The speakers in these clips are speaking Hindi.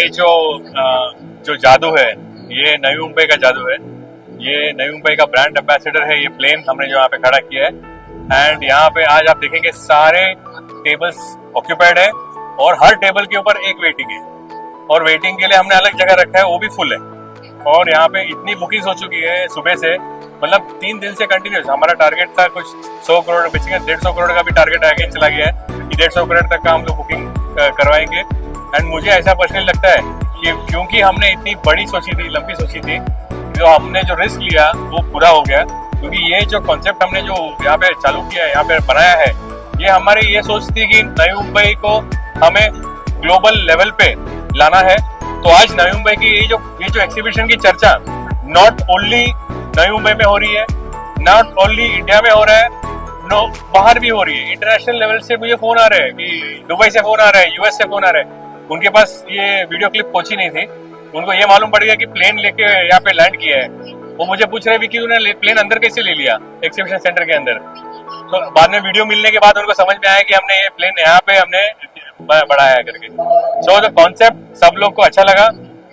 ये जो जादू है, ये नवी मुंबई का जादू है। ये नवी मुंबई का ब्रांड एम्बेसडर है ये प्लेन हमने जो यहाँ पे खड़ा किया है। एंड यहाँ पे आज आप देखेंगे सारे टेबल्स ऑक्यूपाइड है और हर टेबल के ऊपर एक वेटिंग है और वेटिंग के लिए हमने अलग जगह रखा है, वो भी फुल है। और यहाँ पे इतनी बुकिंग हो चुकी है सुबह से, मतलब 3 दिन से कंटिन्यूस। हमारा टारगेट था कुछ 100 करोड़, बेसिकली 150 करोड़ का भी टारगेट आगे चला गया है कि 150 करोड़ तक का हम लोग बुकिंग करवाएंगे। एंड मुझे ऐसा पर्सनली लगता है कि क्योंकि हमने इतनी बड़ी सोची थी, लंबी सोची थी, जो हमने जो रिस्क लिया वो पूरा हो गया। क्योंकि ये जो कॉन्सेप्ट हमने जो यहाँ पे चालू किया है, यहाँ पे बनाया है, ये हमारी ये सोच थी कि नई मुंबई को हमें ग्लोबल लेवल पे लाना है। तो आज नई मुंबई की ये जो एक्सिबिशन की चर्चा नॉट ओनली नई मुंबई में हो रही है, नॉट ओनली इंडिया में हो रहा है, नो बाहर भी हो रही है। इंटरनेशनल लेवल से मुझे फोन आ रहे हैं कि दुबई से फोन आ रहा है, यूएस से फोन आ रहा है। उनके पास ये वीडियो क्लिप पहुंची नहीं थी, उनको ये मालूम पड़ गया कि प्लेन लेके यहाँ पे लैंड किया है। वो मुझे पूछ रहे कि उन्होंने प्लेन अंदर कैसे ले लिया एक्सिबिशन सेंटर के अंदर। तो बाद में वीडियो मिलने के बाद उनको समझ में आया कि हमने ये प्लेन यहाँ पे हमने बढ़ाया करके। सो द कॉन्सेप्ट सब लोग को अच्छा लगा।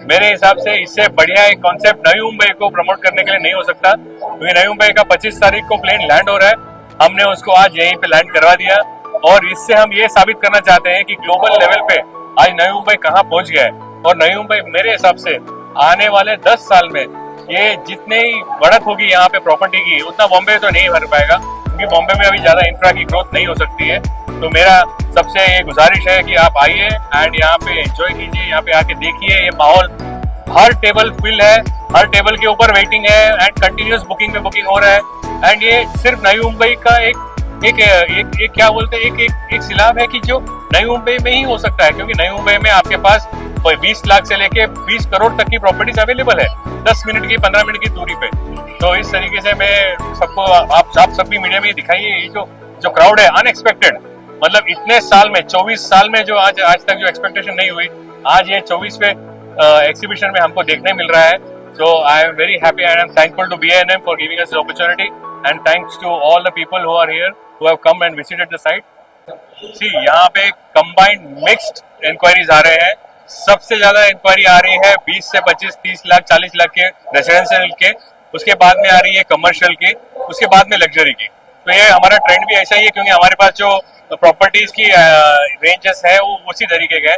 मेरे हिसाब से इससे बढ़िया एक कॉन्सेप्ट नई मुंबई को प्रमोट करने के लिए नहीं हो सकता, क्योंकि नई मुंबई का 25 तारीख को प्लेन लैंड हो रहा है। हमने उसको आज यहीं पे लैंड करवा दिया और इससे हम ये साबित करना चाहते हैं कि ग्लोबल लेवल पे आज नई मुंबई कहाँ पहुंच गया है। और नई मुंबई मेरे हिसाब से आने वाले 10 साल में ये जितनी बढ़त होगी यहाँ पे प्रॉपर्टी की, उतना बॉम्बे तो नहीं भर पाएगा, क्योंकि बॉम्बे में अभी ज्यादा इंफ्रा की ग्रोथ नहीं हो सकती है। तो मेरा सबसे ये गुजारिश है कि आप आइए एंड यहाँ पे एंजॉय कीजिए, यहाँ पे आके देखिए ये माहौल। हर टेबल फिल है, हर टेबल के ऊपर वेटिंग है एंड कंटिन्यूस बुकिंग में बुकिंग हो रहा है। एंड ये सिर्फ नई मुंबई का एक क्या बोलते हैं, एक सिलाब है कि जो नई मुंबई में ही हो सकता है, क्योंकि नई मुंबई में आपके पास 20 लाख से लेके 20 करोड़ तक की प्रॉपर्टीज अवेलेबल है 10 मिनट की 15 मिनट की दूरी पे। तो इस तरीके से मैं सबको आप सब भी मीडिया में दिखाइए ये जो क्राउड है अनएक्सपेक्टेड, मतलब इतने साल में 24 साल में जो आज तक जो एक्सपेक्टेशन नहीं हुई, आज ये 24वें एक्सिबिशन में हमको देखने मिल रहा है। So I am very happy and I am thankful to BINM for giving us this opportunity and thanks to all the people who are here who have come and visited the site. See यहाँ पे कंबाइंड मिक्स्ड इंक्वायरीज आ रहे हैं। सबसे ज्यादा इंक्वायरी आ रही है 20 से 25, 30 लाख, 40 लाख के रेसिडेंशियल के, उसके बाद में आ रही है कमर्शियल की, उसके बाद में लग्जरी की। तो ये हमारा ट्रेंड भी ऐसा ही है, क्योंकि हमारे पास जो प्रॉपर्टीज की रेंजेस है वो उसी तरीके के है।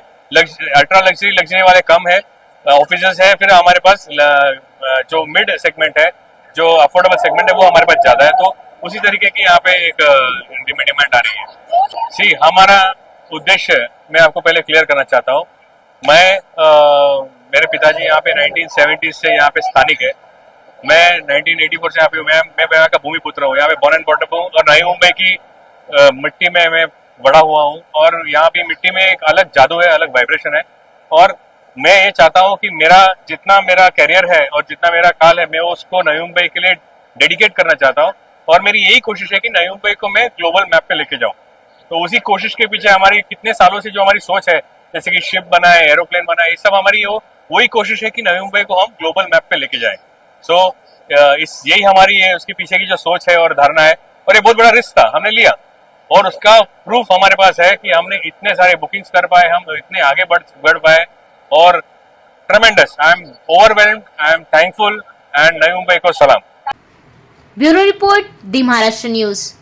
अल्ट्रा लग्जरी वाले कम है, ऑफिसेस है, फिर हमारे पास जो मिड सेगमेंट है, जो अफोर्डेबल सेगमेंट है, वो हमारे पास ज्यादा है। तो उसी तरीके की यहाँ पे एक डिमांड आ रही है। सी हमारा उद्देश्य मैं आपको पहले क्लियर करना चाहता हूँ। मेरे पिताजी यहाँ पे 1970 से यहाँ पे स्थानिक है। मैं 1984 से यहाँ पे हूँ। मैं यहाँ का भूमि पुत्र हूँ, यहाँ पे बॉर्न एंड बॉट अप हूँ और नई मुंबई की मिट्टी में मैं बड़ा हुआ हूँ। और यहाँ पे मिट्टी में एक अलग जादू है, अलग वाइब्रेशन है। और मैं ये चाहता हूँ कि जितना मेरा करियर है और जितना मेरा काल है, मैं उसको नई मुंबई के लिए डेडिकेट करना चाहता हूँ। और मेरी यही कोशिश है कि नई मुंबई को मैं ग्लोबल मैप पे लेके जाऊँ। तो उसी कोशिश के पीछे हमारी कितने सालों से जो हमारी सोच है, जैसे कि शिप बनाए, एरोप्लेन बनाए, ये सब हमारी वही कोशिश है कि नई मुंबई को हम ग्लोबल मैप पे लेके जाएं। सो यही हमारी है, उसके पीछे की जो सोच है और धारणा है। और ये बहुत बड़ा रिस्क था, हमने लिया और उसका प्रूफ हमारे पास है कि हमने इतने सारे बुकिंग्स कर पाए, हम इतने आगे बढ़ पाए। और ट्रेमेंडस, I am overwhelmed, I am thankful and नई मुंबई को सलाम। ब्यूरो रिपोर्ट, दी महाराष्ट्र न्यूज।